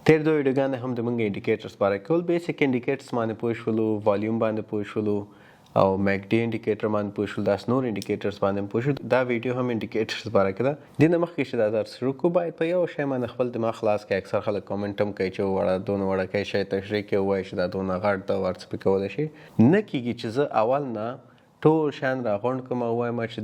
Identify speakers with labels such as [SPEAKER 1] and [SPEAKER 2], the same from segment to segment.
[SPEAKER 1] تیر دوه ویډیوګانې هم د موږ انډیکیټرز په اړه کول. بیسیک انډیکیټرز باندې پوه شولو، والیوم باندې پوه شولو او میکډي انډیکیټر باندې پوه شولو، داس نور انډیکیټرز باندې پوه شولو. دا ویډیو هم انډیکیټرز په اړه کې ده. دې نه مخکې چې دا درس شروع کړو باید په یو شی باندې خپل دماغ خلاص کړئ. اکثر خلک کامنټ هم کوي چې وړه دونه وړوکی شی تشریح کوي، وایي چې دا دونه غټ ده، ورڅ پې کولی شي. نه کېږي چې زه اول نه ټول شیان راغونډ کړم او وایم چې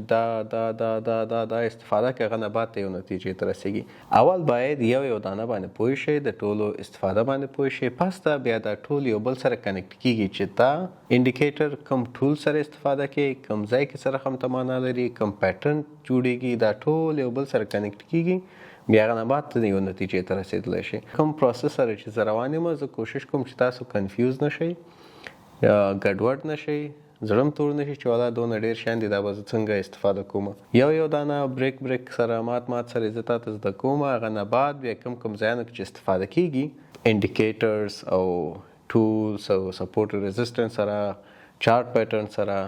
[SPEAKER 1] دا استفاده کوي، هغه نه بعد ته یو نتیجې ته رسېږي. اول باید یو دانه باندې پوه شئ، د ټولو استفاده باندې پوه شئ، پس دا بیا دا ټول یو بل سره کنیکټ کېږي چې دا انډیکیټر کوم ټول سره استفاده کوي، کوم ځای کې سره هم ته معنا لري، کوم پیټرن جوړېږي، دا ټول یو بل سره کنیکټ کېږي، بیا هغه نه بعد ته یو نتیجې ته رسېدلی شي. کوم پروسس سره چې زه روان یم، زه کوشش کوم چې تاسو کنفیوز نه شئ، ګډوډ نه شئ، زړم تور نشي چې والا دونه ډېر شیان دي، دا به زه څنګه استفاده کوم. یو دانه بریک سره مات سره زه تاته زده کوم. هغه نه بعد بیا کوم ځایونه کې چې استفاده کېږي، انډیکیټرز او ټولز او سپورټ رزسټنس سره، چارټ پیټرن سره،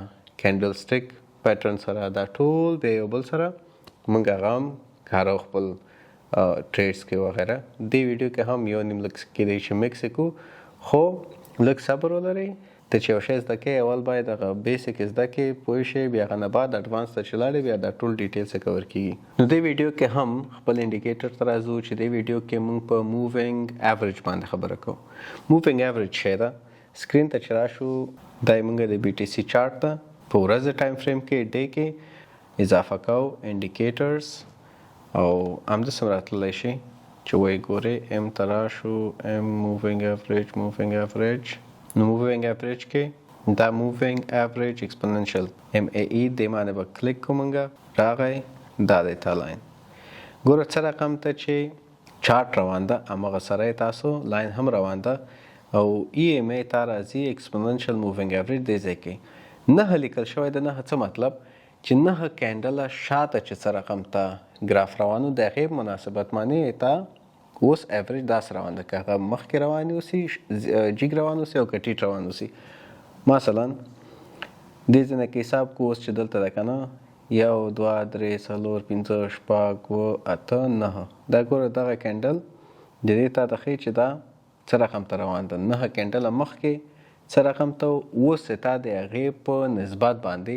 [SPEAKER 1] کینډل سټیک پیټرن سره، دا ټول د یو بل سره موږ هغه هم کارو خپل ټریډز کې وغیره. دې ویډیو کې هم یو نیم لږ کېدای شي مکس کړو، خو لږ صبر ولرئ. ته چې یو شی زده کوې اول باید هغه بیسیک زده کړې، پوه شې، بیا هغه نه بعد اډوانس ته چې لاړې بیا دا ټول ډیټیلز یې کور کېږي. نو دې ویډیو کې هم خپل انډیکیټر ته راځو چې دې ویډیو کې موږ په مووینګ ایوریج باندې خبره کوو. مووینګ ایوریج شی ده. سکرین ته چې راشو دا یې موږ د بي ټي سي چارټ ته په ورځ ټایم فریم کې ډے کې اضافه کوو انډیکیټرز او همداسې هم راتللی شي چې وایي ګورئ ایم ته راشو، ایم مووینګ ایوریج نو مووینګ ایوریج کې دا مووینګ ایوریج ایکسپوننشل MAE دې باندې به کلیک کوم، راغی دا دی تا لاین. ګوره څه رقم ته چې چارټ روان ده همغه سره تاسو لاین هم روان ده او EMA ته راځي ایکسپوننشل مووینګ ایوریج دې ځای کې 9 لیکل شوی ده. 9 څه مطلب چې 9 کینډله شاته چې څه رقم ته ګراف روانو د هغې مناسبت باندې ته اوس ایوریج داسې روان ده، که هغه مخکې روان اوسي، جیګ روان اوسي او که ټیټ روان اوسي. مثلا دې ځای نه که حساب کو اوس چې دلته ده که نه 1 2 3 4 5 6 7 8 9 دا ګوره دغه کینډل د دې تا ته ښیي چې دا څه رقم ته روان ده. 9 کینډله مخکې څه رقم ته اوس تا د هغې په نسبت باندې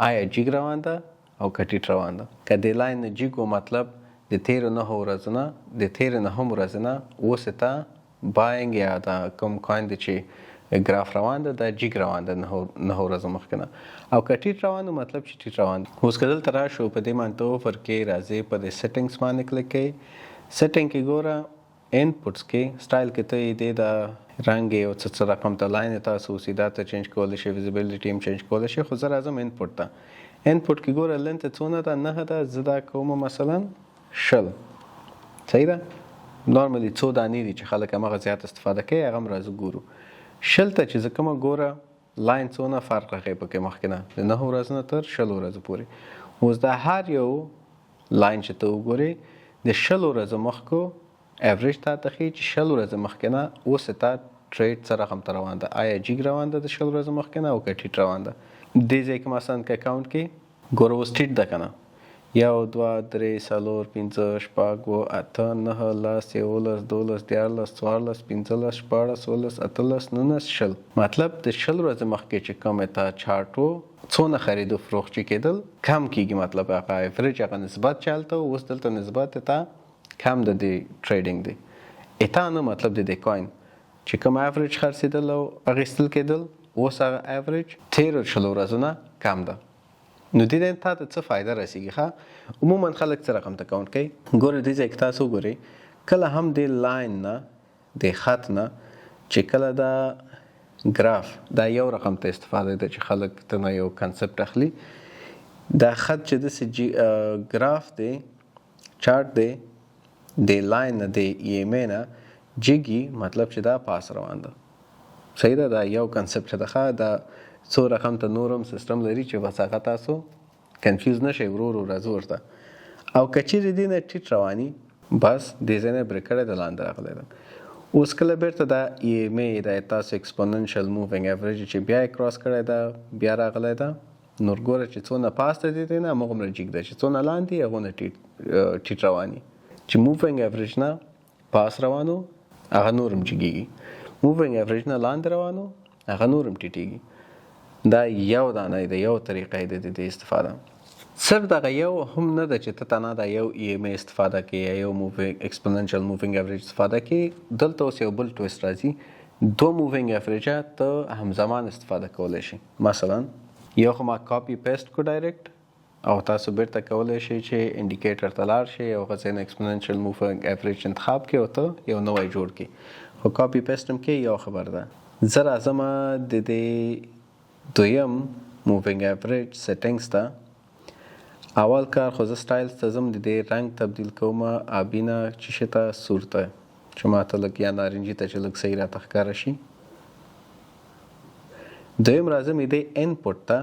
[SPEAKER 1] آیا جیګ روان ده او که ټیټ روان ده. که دې لاین نه جیګ و مطلب د تیرو 9 ورځو نه د تیرو 9 ورځو نه اوس ته باینګ یا دا کوم کوین دی چې ګراف روان ده دا جیګ روان ده 9 ورځو مخکې نه. او که ټیټ روان مطلب چې ټیټ روان ده. اوس که دلته راشو په دې باندې اوفر کې راځئ په دې سیټینګس باندې کلیک کوئ. سیټینګ کې ګوره انپوټس کې سټایل کې ته یې د رنګ یو څه رقم ته لاین تاسو اوسي دا ته چینج کولی شئ، ویزیبیلیټي هم چینج کولی شئ. خو زه راځم انپوټ ته. انپوټ کې ګوره لینت څونه ده 9 ده، زه دا کوم مثلا 10. صحیح ده. نورمالي څو دانې دي چې خلک همغه زیات استفاده کوي، هغه هم راځو ګورو. 10 ته چې زه کومه ګوره لاین څونه فرق راغی پکې مخکې نه د 9 ورځو نه تر 10 ورځو پورې. اوس دا هر یو لاین چې ته وګورې د 10 ورځو مخکو ایوریج تا ته ښیي چې 10 ورځو مخکې نه اوس تا ټریډ څه رقم ته روان ده، آیا جیګ روان ده د 10 ورځو مخکې نه او که ټیټ روان ده. دې ځای کې مثلا که اکاونټ کې ګوره اوس ټیټ ده که نه 1 2 3 4 5 6 7 8 9 10 11 12 13 14 15 16 17 18 19 20. مطلب د 20 ورځې مخکې چې کوم ته چارټ و څونه خرید و فروخت چې کېدل کم کېږي، مطلب هغه ایوریج هغه نسبت چې هلته اوس دلته نسبت ته کم د دې ټریډینګ دی. اته نه مطلب د دې کوین چې کوم ایوریج خرڅېدل او اخیستل کېدل اوس هغه ایوریج تیرو 20 ورځو نه کم ده. نو دې نه تا ته څه فایده رسېږي؟ ښه عموما خلک څه رقم ته کاونټ کوي. ګوره دې ځای کې تاسو وګورئ کله هم د لاین نه د خط نه چې کله دا ګراف دا یو رقم ته استفاده ده چې خلک ته نه یو کنسپټ اخلي. دا خط چې داسې ګراف دی چارټ دی د لاین نه د EMA نه جیګي مطلب چې دا پاس روان ده. صحیح ده. دا یو کنسپټ ده. ښه دا څو رقم ته نورم سیستم لري چې بس هغه تاسو کنفیوز نشئ ورو راځو ورته. او که چیرې دې نه ټیټ رواني بس دې ځای نه برېک کړی د لاندې راغلی ده. اوس کله بیرته دا EMA دا تاسو ایکسپوننشل مووینګ ایوریج چې بیا یې کراس کړی ده بیا راغلی ده. نور ګوره چې څونه پاس ته دی نه همغومره جیګ ده، چې څونه لاندې هغونه ټیټ رواني. چې مووینګ ایوریج نه پاس روانو هغه نورم جګیږي. مووینګ ایوریج نه لاندې روانو هغه نورم ټیټیږي. دا یو دانه د یو طریقې د استفاده. صرف دغه یو هم نه ده چې ته تنها دا یو EMA استفاده کوي یا یو مووینګ ایکسپوننشل مووینګ ایوریج استفاده کوي. دلته اوس یو بل ټویسټ راځي. دو مووینګ ایوریجه ته همزمان استفاده کولی شي. مثلا یو خو ما کاپی پیسټ کو ډایرکټ او تاسو بیرته کولی شئ چې انډیکیټر ته لاړ شئ او هغه ځای نه ایکسپوننشل مووینګ ایوریج انتخاب کړئ او ته یو نوی جوړ کړئ. خو کاپی پیسټ هم کې یو خبر ده. زه راځم د دې دویم مووینګ ایوریج سیټینګز ته. اول کار خو زه سټایلز ته ځم، د دې رنګ تبدیل کوم آبي نه چیشي ته سور ته چې ما ته لږ یا نارنجي ته چې لږ صحیح راته ښکاره شي. دویم راځم دې انپوټ ته.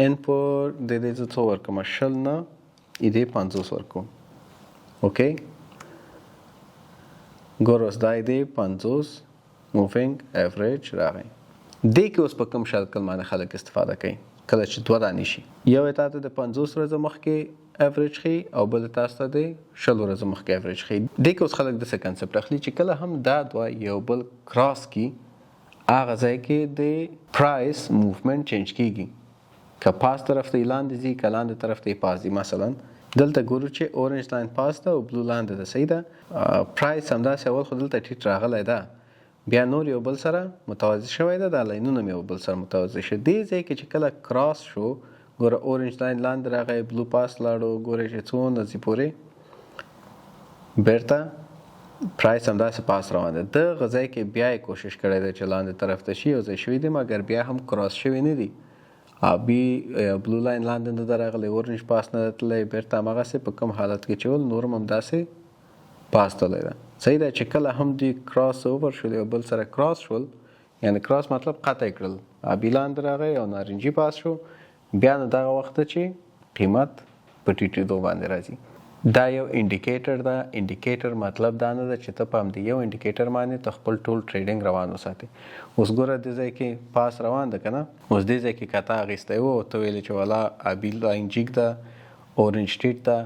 [SPEAKER 1] انپوټ د دې زه څو ورکوم 20 نه دې 50 ورکوم. اوکې ګور اوس دا دې 50 مووینګ ایوریج راغی. دې کې اوس په کوم شکل باندې خلک استفاده کوي کله چې دوه دانې شي. یو یې تاته د 50 ورځې مخکې ایوریج ښیي او بل تاسو ته د 20 ورځې مخکې ایوریج ښیي. دې کې اوس خلک داسې کنسپټ اخلي چې کله هم دا دوه یو بل کراس کی هغه ځای کې د پرایس موومنټ چینج کیږي. که پاس طرف ته لاندې ځي که لاندې طرف ته پاس ځي. مثلا دلته ګورو چې اورنج لاین پاس ده او بلو لاندې ده. صحیح ده. پرایس همداسې اول خو دلته ټیټ راغلی ده، بیا نور یو بل سره متوازی شوی ده، دا لاینونه یو بل سره متوازی شو. دې ځای کې چې کله کراس شو ګوره اورنج لاین لاندې راغی، بلو پاس لاړو، ګوره چې څونه ځي پورې بیرته پرایس همداسې پاس روان ده. دغه ځای کې بیا یې کوشش کړی ده چې لاندې طرف ته شي، یو ځای شوي دي مګر بیا هم کراس شوي نه دي. آبي بلو لاین لاندې نه ده راغلی، اورنج پاس نه ده تللی، بیرته همغسې په کوم حالت کې چې ول نورم همداسې پاس تللی ده. صحیح ده چې کله هم دوی کراس اوور شول یو بل سره کراس شول، یعنی کراس مطلب قطع کړل، آبي لاندې راغی او نارنجي پاس شو، بیا نو دغه وخت چې قیمت په ټیټېدو باندې راځي. دا یو انډیکیټر ده. انډیکیټر مطلب دا نه ده چې ته په همدې یو انډیکیټر باندې ته خپل ټول ټریډینګ روان وساتې. اوس ګوره دې ځای کې پاس روان ده که نه، اوس دې ځای کې کته اخیستی و او ته ویلې چې والا آبي لاین جیګ ده، اورنج ټیټ ده،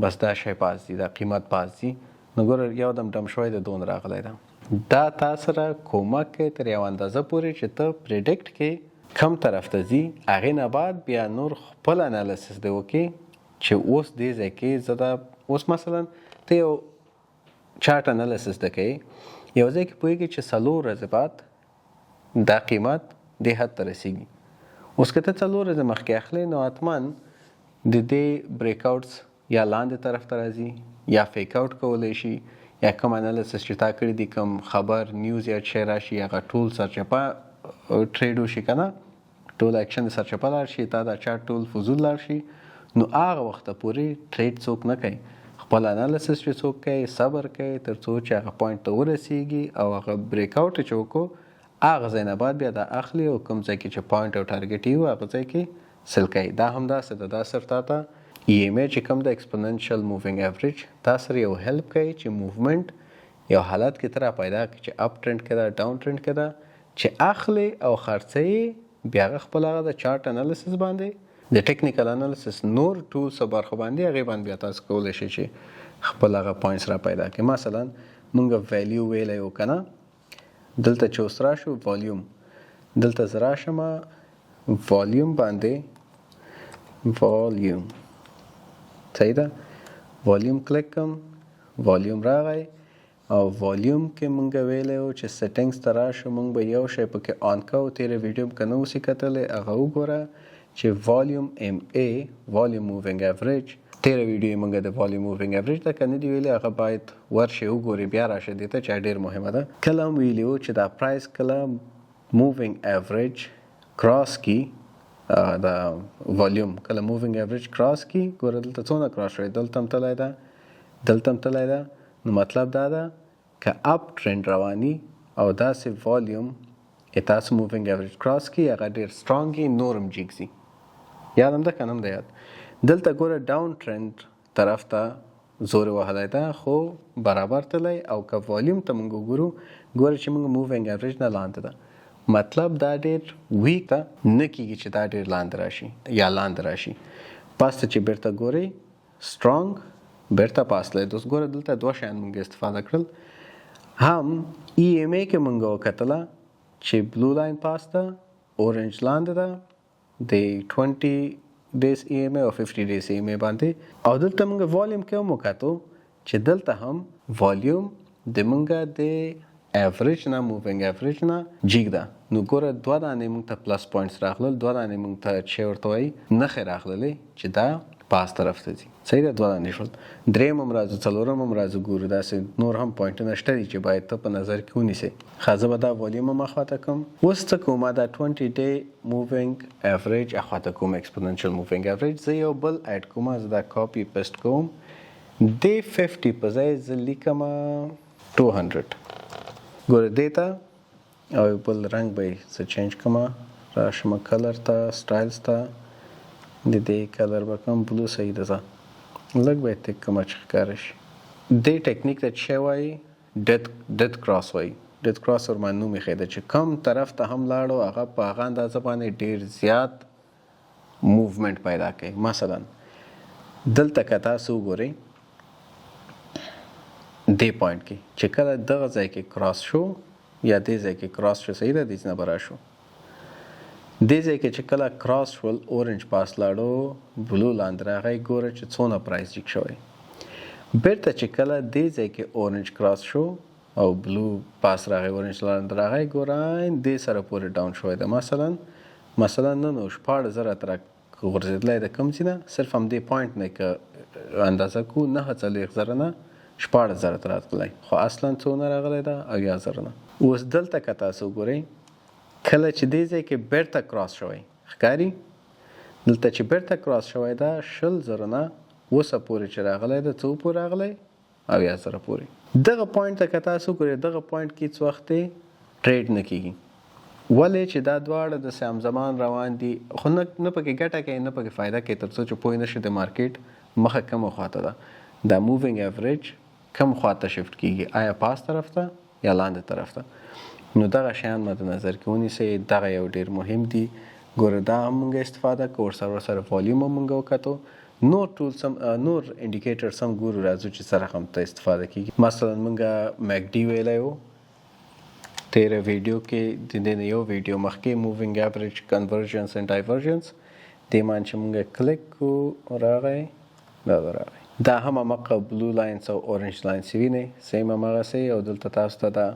[SPEAKER 1] بس دا شی پاس دي، دا قیمت پاس دي. نو ګوره یو دم ډم شوی ده، دون راغلی ده. دا تا سره کومک کوي تر یو اندازه پورې چې ته پریډکټ کې کم طرف ته ځي. هغې نه بعد بیا نور خپل انالیسس دی وکړي چې اوس دې ځای کې زه دا اوس مثلا ته یو چارټ انالیسس ده کوي، یو ځای کې پوهېږي چې 4 ورځې بعد دا قیمت دې حد ته رسیږي. اوس که ته 4 ورځې مخکې اخلې نو حتما د دې بریک اوټس یا لاندې طرف ته راځي یا فیک اوټ کولی شي، یا کوم انالیسس چې تا کړي دي، کوم خبر نیوز یا شی راشي هغه ټول سرچپه ټریډ وشي که نه، ټول اکشن د سرچپه لاړ شي، تا دا چارټ ټول فضول لاړ شي. نو هغه وخته پورې ټریډ څوک نه کوي. خپل انالیسس چې څوک کوي صبر کوي تر څو چې هغه پوینټ ته ورسیږي او هغه بریک اوټ چې وکړو هغه ځای نه بعد بیا دا اخلي او کوم ځای کې چې پوینټ او ټارګټ یو هغه ځای کې سل کوي. دا همداسې ده. دا صرف تا ته EMA چې کوم د ایکسپوننشل مووینګ ایوریج تا سره یو هیلپ کوي چې موومنټ یو حالت کې تر پیدا کړي چې اپ ټرند کې ده، ډاون ټرند کې ده، چې اخلي او خرڅوي بیا خپل هغه د چارټ انالیسس باندې د ټیکنیکل انالیسس نور ټولس برخو باندې هغې باندې بیا تاسو کولی شئ چې خپل هغه پوینټس را پیدا کړئ. مثلا مونږ ویلیو ویلی و که نه، دلته چې اوس راشو والیوم، دلته زه راشم والیوم باندې، والیوم صحیح ده، والیوم کلیک کوم، والیوم راغی او والیوم کې مونږ ویلی و چې سیټینګز ته راشو، مونږ به یو شی پکې آن کوو. تیره ویډیو که نه اوسې کتلی هغه وګوره چې والیوم MA والیوم مووینګ ایوریج، تیره ویډیو مونږ د والیوم مووینګ ایوریج ته که نه دی ویلی هغه باید ورشي وګوري، بیا راشه دې ته چې ډېر مهمه ده. کله هم ویلي و چې دا پرایس کله مووینګ ایوریج کراس کی، دا والیوم کله مووینګ ایوریج کراس کی، ګوره دلته څونه کراس شوی، دلته هم تللی ده، دلته هم تللی ده. نو مطلب دا ده که اپ ټرند رواني او داسې والیوم تاسو مووینګ ایوریج کراس کی هغه ډېر سټرانګ وي، نور هم جیګ ځي. یاد هم ده که نه هم ده یاد. دلته ګوره ډاون ټرند طرف ته زور وهلی ده خو برابر تللی، او که والیوم ته مونږ وګورو ګوره چې مونږ مووینګ ایوریج نه لاندې ده، مطلب دا ډېر ویک ده، نه کېږي چې دا ډېر لاندې راشي یا لاندې راشي. پاس ته چې بیرته ګورئ سټرانګ بیرته پاس تللی. اوس ګوره دلته دوه شیان مونږ استفاده کړل. هم EMA کې مونږ وکتله چې بلو لاین پاس ده، اورنج لاندې ده د 20 days EMA او 50 days EMA باندې. او دلته مونږ والیوم کې هم وکتو چې دلته هم والیوم د مونږ د ایوریج نه مووینګ ایوریج نه جګ ده. نو ګوره دوه دانې مونږ ته پلس پوینټس راغلل، دوه دانې مونږ ته چې ورته وایي نښې راغللې چې دا پاس طرف ته ځي. صحیح ده، دوه دانې شول. درېیم هم راځو، څلورم هم راځو، ګورو داسې نور هم پوینټونه شته دي چې باید ته په نظر کې ونیسې. ښه زه به دا والیوم هم اخواته کوم. اوس څه کوم، دا 20 day مووینګ ایوریج اخواته کوم، ایکسپوننشل مووینګ ایوریج. زه یو بل ایډ کوم، زه دا کاپي پیسټ کوم. د 50 په ځای زه لیکم 200. ګوره دې ته او یو بل رنګ به یې زه چینج کوم، راشم کلر ته، سټایلز ته، د دې کلر به کوم بلو. صحیح ده، زه لږ به یې تک کومه چې ښکاره شي. دې ټیکنیک ته څه وایي؟ ډیت کراس وایي. ډیت کراس ورمانه نوم ایښی ده چې کوم طرف ته هم لاړو هغه په هغه اندازه باندې ډېر زیات موومنټ پیدا کوي. مثلا دلته که تاسو وګورئ دې پوینټ کې چې کله دغه ځای کې کراس شو یا دې ځای کې کراس شو، صحیح ده، دې نه به راشو. دې ځای کې چې کله کراس شول، اورنج پاس لاړو، بلو لاندې راغی. ګوره چې څونه پرایس جګ شوی. بیرته چې کله دې ځای کې اورنج کراس شو او بلو پاس راغی، اورنج لاندې راغی، ګوره دې سره پورې ډاون شوی ده. مثلا نن 14,000 تر غورځېدلی ده. کوم ځای نه؟ صرف همدې پوینټ نه که اندازه کو 9,000 نه 14,000 ته راتللی، خو اصلا څونه راغلی ده؟ 80,000 نه. اوس دلته که تاسو وګورئ کله چې دې ځای کې بیرته کراس شوی ښکاري، دلته چې بیرته کراس شوی ده 20,000 نه اوسه پورې چې راغلی ده، څو پورې راغلی؟ 80,000 پورې. دغه پوینټ ته که تاسو وګورئ دغه پوینټ کې څه وخت ټریډ نه کېږي. ولې؟ چې دا دواړه د سم زمان روان دي، خو نه پکې ګټه کوي نه پکې فایده کوي، تر څو چې پوه نه شي د مارکیټ مخه کومه خواته ده، دا مووینګ ایوریج کوم خواته شفټ کېږي، آیا پاس طرف ته یا لاندې طرف ته. نو دغه شیان مد نظر کې ونیسئ. دغه یو ډېر مهم دي. ګوره دا هم مونږ استفاده کوو، ورسره والیوم هم مونږ وکتو، نور ټولس هم نور انډیکیټرز هم ګورو، راځو چې سره هم ته استفاده کېږي. مثلا مونږ میکډي ویلی و تیره ویډیو کې، د دې نه یو ویډیو مخکې، مووینګ ایوریج کنورژنس اینډ ډایورژنس. دې مان چې مونږ کلیک کو راغی، دا راغی. دا هم همغه بلو لاینز او اورنج لاینز وینئ، سیم همغسې. او دلته تاسو ته دا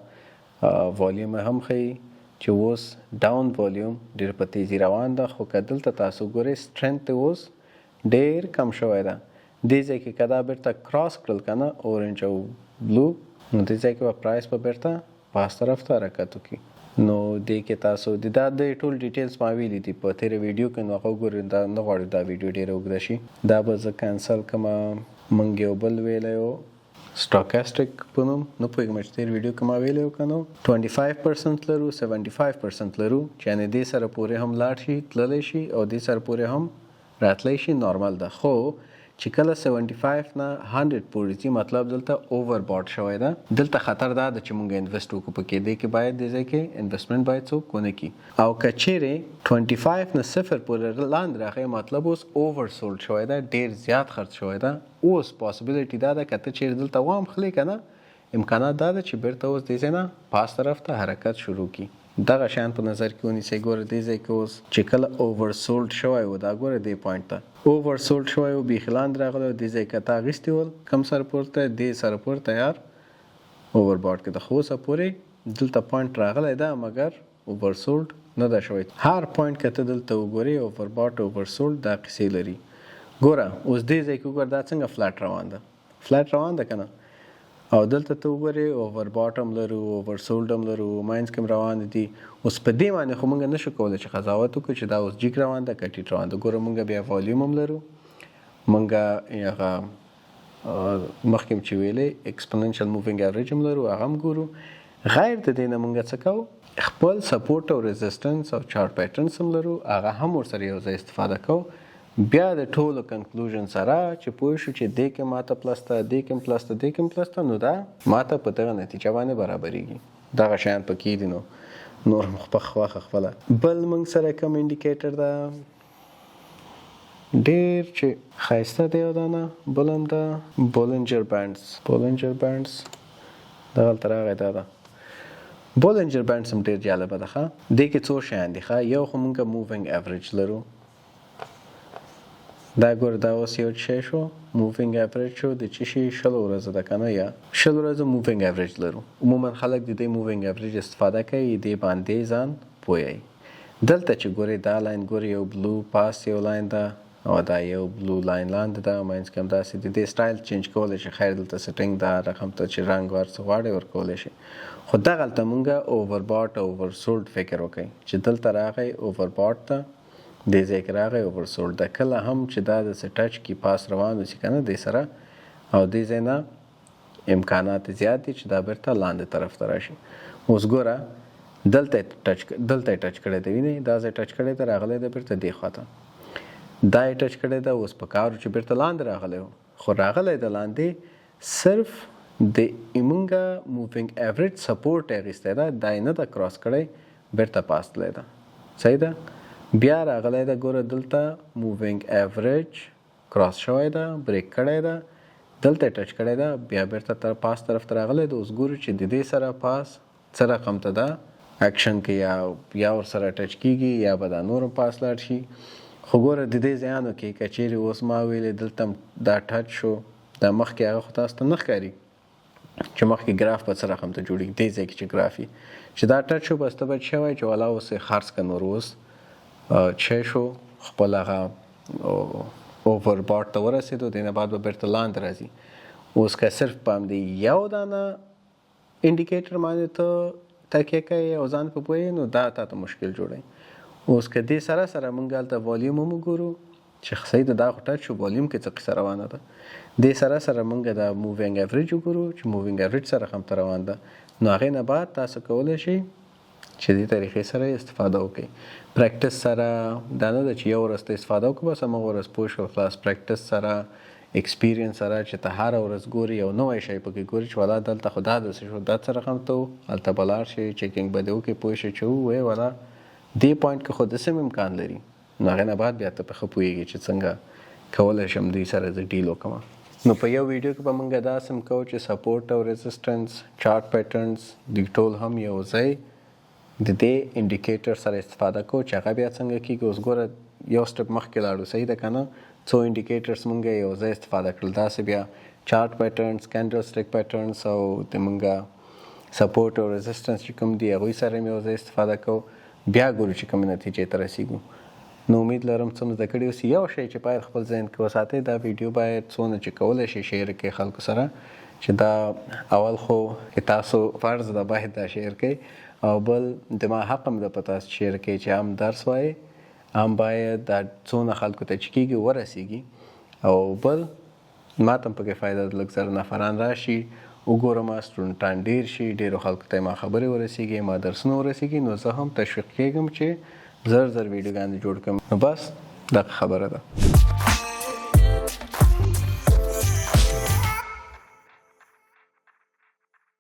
[SPEAKER 1] والیوم هم ښیي چې اوس ډاون والیوم ډېر په تیزي روان ده. خو که دلته تاسو ګورئ سټرنث اوس ډېر کم شوی ده. دې ځای کې که دا بیرته کراس کړل که نه اورنج او بلو، نو دې ځای کې به پرایس به بیرته پاس طرف ته حرکت وکړي. نو دې کې تاسو دا د ټول ډیټیلز ما ویلي دي په تېره ویډیو کې، نو هغه وګورئ. دا نه غواړو دا ویډیو ډېره اوږده شي، دا به زه کینسل کړم. موږ یو بل ویلی و سټاکسټک په نوم، نه پوهېږم چې تېر ویډیو کې ما ویلی و که نه. 25% لرو، 75% لرو، چې یعنې دې سره پورې هم لاړ شي، تللی شي، او دې سره پورې هم راتلی شي، نارمل ده. خو چې کله 75 نه 100 پورې ځي، مطلب دلته اوور باټ شوی ده. دلته خطر دا ده چې مونږ انویسټ وکړو پکې. دې کې باید دې ځای کې انویسټمنټ باید څوک ونه کړي. او که چیرې 25 نه 0 پورې لاندې راغی، مطلب اوس اوور سولډ شوی ده، ډېر زیات خرڅ شوی ده. اوس پاسبیلیټي دا ده که ته چیرې دلته وام خلې که نه، امکانات دا ده چې بیرته اوس دې ځای نه پاس طرف ته حرکت شروع کړي. دغه شیان په نظر کې ونیسئ. ګوره دې ځای کې اوس چې کله اوور سولډ شوی و، دا ګوره دې پوینټ ته اوور سولډ شوی و، بیخي لاندې راغلی و. دې ځای کې ته اخیستي ول کم سره پورته، دې سره پورته یار اوور باټ کې ده. خو اوسه پورې دلته پوینټ راغلی ده، مګر اوور سولډ نه ده شوی. هر پوینټ که ته دلته وګورې اوور باټ اوور سولډ دا قصې لري. ګوره اوس دې ځای کې وګوره دا څنګه فلټ روان ده، فلټ روان ده که نه. او دلته ته وګورې اوور باټ هم لرو، اوور سولډ هم لرو، ماینس کې هم روان دي. اوس په دې باندې خو موږ نشو کولی چې قضاوت وکړو چې دا اوس جګ روان ده که ټیټ روان ده. ګوره موږ بیا والیوم هم لرو، موږ هغه مخکې چې ویلې ایکسپوننشل مووینګ ایوریج هم لرو، هغه هم ګورو. غیر د دې نه موږ څه کوو؟ خپل سپورټ او ریزسټنس او چارټ پیټرنز هم لرو، هغه هم ورسره یو ځای استفاده کوو. بیا د ټولو کنکلوژن سره چې پوه شو چې دې کې ماته پلس ته، دې کې پلس ته، دې کې پلس ته، نو دا ماته په دغه نتیجه باندې برابرېږي. دغه شیان پکې دي. نو نور هم خواخه خپله. بل موږ سره کوم انډیکیټر ده ډېر چې ښایسته دی، او دا نه بل هم ده بولنجر بینډز. بولنجر بینډز دغلته راغی دا ده بولنجر بینډ هم ډېر جالبه ده ښه دې کې څو شیان دي ښه یو خو مونږ مووینګ ایوریج لرو دا ګوره دا اوس یو شی شو مووینګ ایوریج شو د څه شي 20 ورځې ده که نه یا 20 ورځې مووینګ ایوریج لرو عموما خلک د دې مووینګ ایوریج استفاده کوي دې باندې ځان پوهیي دلته چې ګورې دا لاین ګورې یو بلو پاس یو لاین ده او دا یو بلو لاین لاندې ده منځ کې همداسې د دې سټایل چینج کولی شي خیر دلته سیټینګ دا رقم ته چې رنګ ورڅه غواړې ورکولی شي خو دغلته مونږ اوورباټ اوورسولډ فکر وکړئ چې دلته راغی اوورباټ ته دې ځای کې راغی اوورسولډ ده کله هم چې دا داسې ټچ کې پاس روان وسي که نه دې سره او دې ځای نه امکانات زیات دي چې دا بیرته لاندې طرف ته راشي اوس ګوره دلته یې ټچ کړی دی وینئ دا ځای ټچ کړی دی راغلی دی بیرته دې خواته دا یې ټچ کړی ده اوس په کار چې بیرته لاندې راغلی و خو راغلی د لاندې صرف د مونږه مووینګ ایوریج سپورټ یې اخیستی ده دا یې نه ده کراس کړی بیرته پاس تللی ده صحیح ده بیا راغلی ده ګوره دلته مووینګ ایوریج کراس شوی ده بریک کړی ده دلته یې ټچ کړی ده بیا بیرته پاس طرف ته راغلی ده اوس ګورو چې د دې سره پاس څه رقم ته ده اکشن کې یا ورسره ټچ کېږي یا به دا نور پاس لاړ شي خو ګوره د دې ځایانو کې که چیرې اوس ما ویلې دلته دا ټچ شو دا مخکې هغه خو تاسو ته نه ښکاري چې مخکې ګراف په څه رقم ته جوړېږي دې ځای کې چې ګراف وي چې دا ټچ شو بس ته به څه وایي چې والا اوس یې خرڅ که نور اوس څه شو خپل هغه اوورباټ ته ورسېدو دې نه بعد به بیرته لاندې راځي اوس که صرف په همدې یو دانه انډیکیټر باندې ته تکیه کوي او ځان په پوهې نو دا تا ته مشکل جوړوي اوس که دې سره سره مونږ هلته والیوم هم وګورو چې صحیح ده دا خو ټچ شو والیوم کې څه قصه روانه ده دې سره سره مونږ دا مووینګ ایوریج وګورو چې مووینګ ایوریج سره هم ته روان ده نو هغې نه بعد تاسو کولی شئ چې دې طریقې سره استفاده وکړئ پریکټس سره دا نه ده چې یو ورځ ته استفاده وکړو بس همغه ورځ پوه شو خلاص پریکټس سره ایکسپیرینس سره چې ته هره ورځ ګوري یو نوی شی پکې ګوري چې والا دلته خو دا داسې شو دا څه رقم ته و هلته به لاړ شي چیکینګ به دې وکړې پوه شي چې ووایې والا دې پوینټ کې خو داسې هم امکان لري نو هغې نه بعد بیا ته په ښه پوهېږي چې څنګه کولی شم دوی سره زه ډیل وکړم نو په یو ویډیو کې به موږ داسې هم کوو چې سپورټ او ریزسټنس چارټ پیټرنز دوی ټول هم یو ځای د دې انډیکیټر سره استفاده کوو چې هغه بیا څنګه کېږي اوس ګوره یو سټپ مخکې لاړو صحیح ده که نه څو انډیکیټرز مونږ یو ځای استفاده کړل داسې بیا چارټ پیټرنز کینډل سټیک پیټرنز او د مونږ سپورټ او ریزسټنس چې کوم دي هغوی سره هم یو ځای استفاده کوو بیا ګورو چې کومې نتیجې ته رسیږو نو امید لرم څه مو زده کړي اوس یو شی چې باید خپل ذهن کې وساتئ دا ویډیو باید څونه چې کولی شي شیر کړئ خلکو سره چې دا اول خو که تاسو فرض ده باید دا شیر کړئ او بل د ما حق هم ده په تاسو شیر کړئ چې هم درس وایئ هم باید دا څونه خلکو ته چې کېږي ورسیږي او بل ما ته هم پکې فایده ده لږ زره نفران راشي وګورم سټوډنټان ډېر شي ډېرو خلکو ته ما خبرې ورسیږي ما درسونه ورسیږي نو زه هم تشویق کېږم چې زر ویډیوګانې جوړ کړم نو بس دغه خبره ده